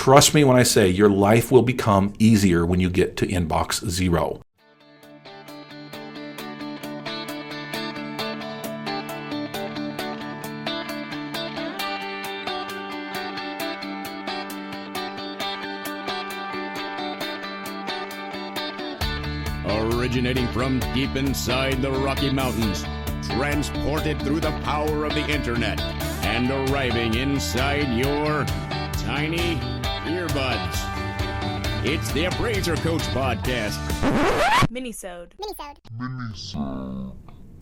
trust me when I say your life will become easier when you get to inbox zero. Originating from deep inside the Rocky Mountains, transported through the power of the internet, and arriving inside your tiny earbuds. It's the Appraiser Coach Podcast. Minisode.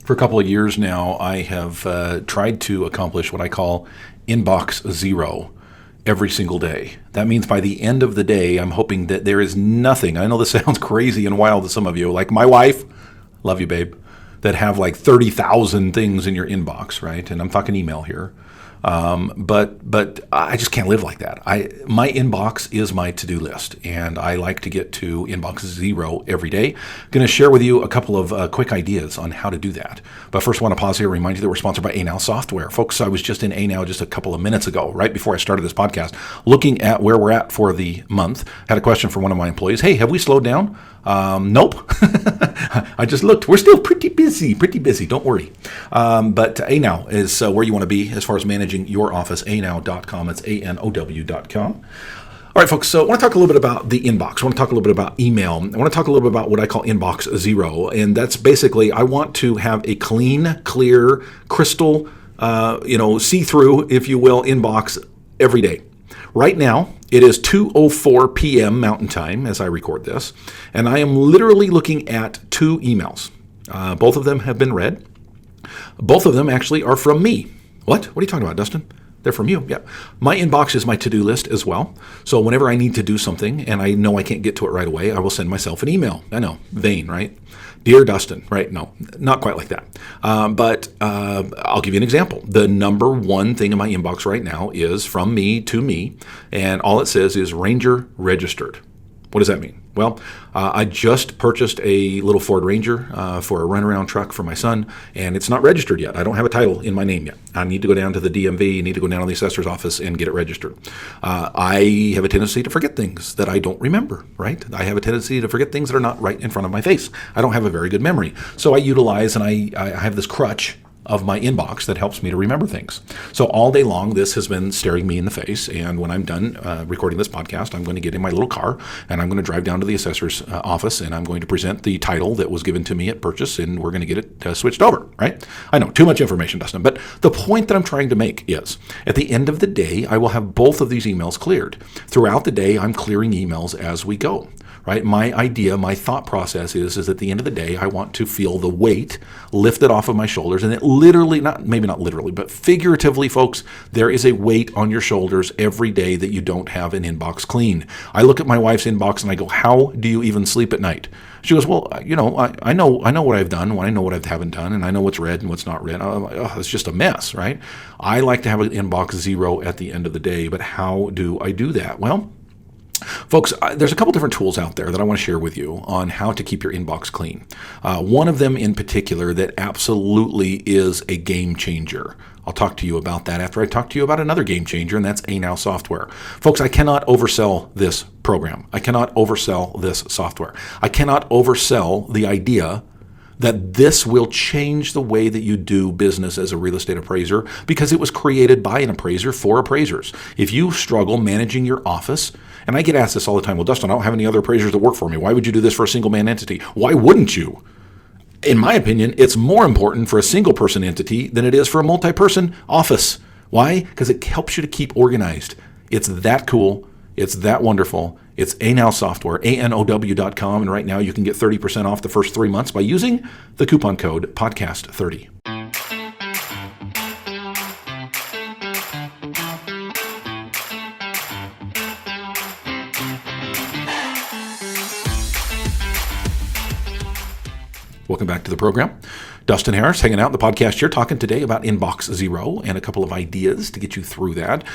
For a couple of years now, I have tried to accomplish what I call inbox zero every single day. That means by the end of the day, I'm hoping that there is nothing. I know this sounds crazy and wild to some of you, like my wife, love you, babe, that have like 30,000 things in your inbox, right? And I'm talking email here. But I just can't live like that. My inbox is my to-do list, and I like to get to inbox zero every day. Going to share with you a couple of quick ideas on how to do that. But first, I want to pause here and remind you that we're sponsored by ANOW Software. Folks, I was just in ANOW just a couple of minutes ago, right before I started this podcast, looking at where we're at for the month. Had a question from one of my employees. Hey, have we slowed down? Nope. I just looked. We're still pretty busy. Don't worry. But ANOW is where you want to be as far as managing your office. ANOW.com. It's ANOW.com. All right, folks. So I want to talk a little bit about the inbox. I want to talk a little bit about email. I want to talk a little bit about what I call inbox zero. And that's basically, I want to have a clean, clear, crystal, see-through, if you will, inbox every day. Right now, it is 2:04 p.m. Mountain Time as I record this, and I am literally looking at 2 emails. Both of them have been read. Both of them actually are from me. What? What are you talking about, Dustin? They're from you. Yeah. My inbox is my to-do list as well. So whenever I need to do something and I know I can't get to it right away, I will send myself an email. I know, vain, right? Dear Dustin, right? No, not quite like that. But I'll give you an example. The number one thing in my inbox right now is from me to me, and all it says is Ranger registered. What does that mean? Well, I just purchased a little Ford Ranger for a runaround truck for my son, and it's not registered yet. I don't have a title in my name yet. I need to go down to the DMV, need to go down to the assessor's office and get it registered. I have a tendency to forget things that I don't remember, right? I have a tendency to forget things that are not right in front of my face. I don't have a very good memory. So I utilize, and I have this crutch of my inbox that helps me to remember things. So all day long, this has been staring me in the face. And when I'm done recording this podcast, I'm going to get in my little car and I'm going to drive down to the assessor's office and I'm going to present the title that was given to me at purchase, and we're going to get it switched over, right? I know, too much information, Dustin. But the point that I'm trying to make is, at the end of the day, I will have both of these emails cleared. Throughout the day, I'm clearing emails as we go. Right? My idea, my thought process is at the end of the day, I want to feel the weight lifted off of my shoulders. And it literally, maybe not literally, but figuratively, folks, there is a weight on your shoulders every day that you don't have an inbox clean. I look at my wife's inbox and I go, how do you even sleep at night? She goes, well, I know what I've done, I know what I haven't done, and I know what's read and what's not read. It's just a mess, right? I like to have an inbox zero at the end of the day, but how do I do that? Well, folks, there's a couple different tools out there that I want to share with you on how to keep your inbox clean. One of them in particular that absolutely is a game changer. I'll talk to you about that after I talk to you about another game changer, and that's ANOW Software. Folks, I cannot oversell this program. I cannot oversell this software. I cannot oversell the idea that this will change the way that you do business as a real estate appraiser, because it was created by an appraiser for appraisers. If you struggle managing your office, and I get asked this all the time, well, Dustin, I don't have any other appraisers that work for me. Why would you do this for a single man entity? Why wouldn't you? In my opinion, it's more important for a single person entity than it is for a multi-person office. Why? Because it helps you to keep organized. It's that cool. It's that wonderful. It's ANOW Software, ANOW.com, and right now you can get 30% off the first 3 months by using the coupon code podcast30. Welcome back to the program. Dustin Harris hanging out in the podcast here, talking today about inbox zero and a couple of ideas to get you through that.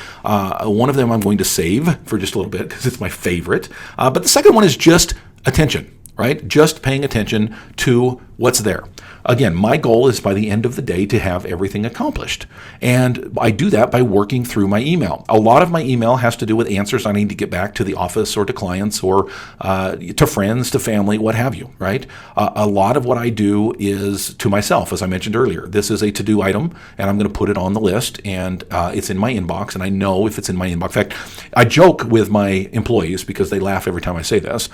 One of them I'm going to save for just a little bit because it's my favorite. But the second one is just attention, right? Just paying attention to what's there. Again, my goal is by the end of the day to have everything accomplished. And I do that by working through my email. A lot of my email has to do with answers I need to get back to the office or to clients or to friends, to family, what have you, right? A lot of what I do is to myself, as I mentioned earlier. This is a to-do item, and I'm going to put it on the list, and it's in my inbox, and I know if it's in my inbox. In fact, I joke with my employees because they laugh every time I say this,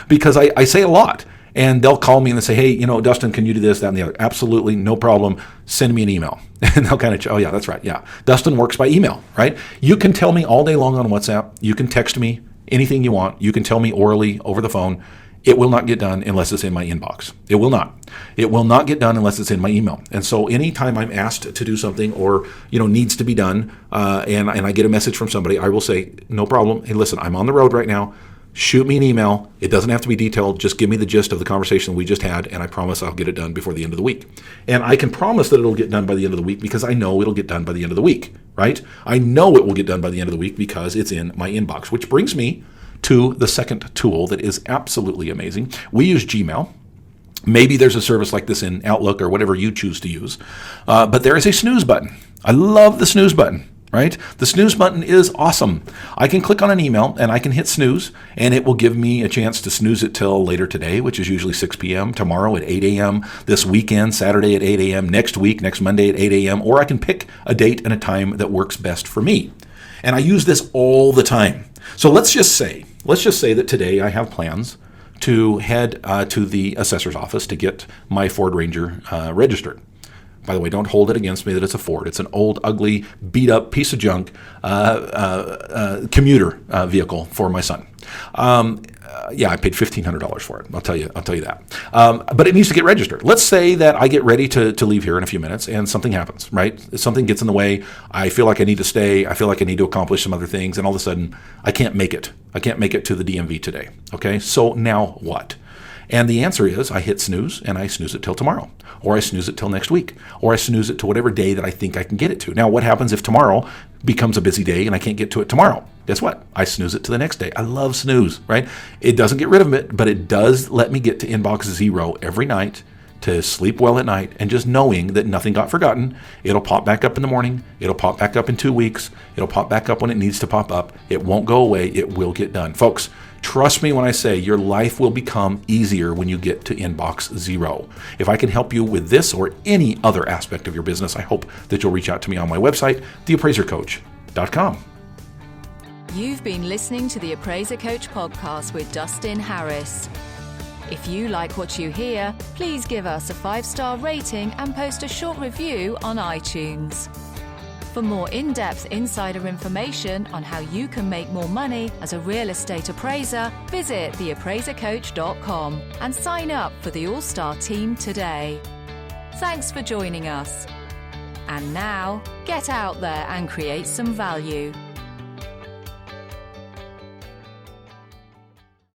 because I say a lot. And they'll call me and they say, hey, Dustin, can you do this, that, and the other? Absolutely, no problem. Send me an email. And they'll kind of, oh, yeah, that's right. Yeah. Dustin works by email, right? You can tell me all day long on WhatsApp. You can text me anything you want. You can tell me orally over the phone. It will not get done unless it's in my inbox. It will not. It will not get done unless it's in my email. And so anytime I'm asked to do something or, needs to be done, and I get a message from somebody, I will say, no problem. Hey, listen, I'm on the road right now. Shoot me an email. It doesn't have to be detailed. Just give me the gist of the conversation we just had, and I promise I'll get it done before the end of the week. And I can promise that it'll get done by the end of the week because I know it'll get done by the end of the week, right? I know it will get done by the end of the week because it's in my inbox, which brings me to the second tool that is absolutely amazing. We use Gmail. Maybe there's a service like this in Outlook or whatever you choose to use, but there is a snooze button. I love the snooze button. Right? The snooze button is awesome. I can click on an email and I can hit snooze, and it will give me a chance to snooze it till later today, which is usually 6 p.m., tomorrow at 8 a.m., this weekend, Saturday at 8 a.m., next week, next Monday at 8 a.m., or I can pick a date and a time that works best for me. And I use this all the time. So let's just say that today I have plans to head to the assessor's office to get my Ford Ranger registered. By the way, don't hold it against me that it's a Ford. It's an old, ugly, beat-up piece of junk commuter vehicle for my son. I paid $1,500 for it. I'll tell you that. But it needs to get registered. Let's say that I get ready to leave here in a few minutes, and something happens. Right? Something gets in the way. I feel like I need to stay. I feel like I need to accomplish some other things, and all of a sudden, I can't make it. I can't make it to the DMV today. Okay. So now what? And the answer is I hit snooze and I snooze it till tomorrow, or I snooze it till next week, or I snooze it to whatever day that I think I can get it to. Now, what happens if tomorrow becomes a busy day and I can't get to it tomorrow? Guess what? I snooze it to the next day. I love snooze, right? It doesn't get rid of it, but it does let me get to inbox 0 every night to sleep well at night, and just knowing that nothing got forgotten. It'll pop back up in the morning. It'll pop back up in 2 weeks. It'll pop back up when it needs to pop up. It won't go away. It will get done. Folks, trust me when I say your life will become easier when you get to inbox 0. If I can help you with this or any other aspect of your business, I hope that you'll reach out to me on my website, theappraisercoach.com. You've been listening to the Appraiser Coach podcast with Dustin Harris. If you like what you hear, please give us a 5-star rating and post a short review on iTunes. For more in-depth insider information on how you can make more money as a real estate appraiser, visit theappraisercoach.com and sign up for the All-Star team today. Thanks for joining us. And now, get out there and create some value.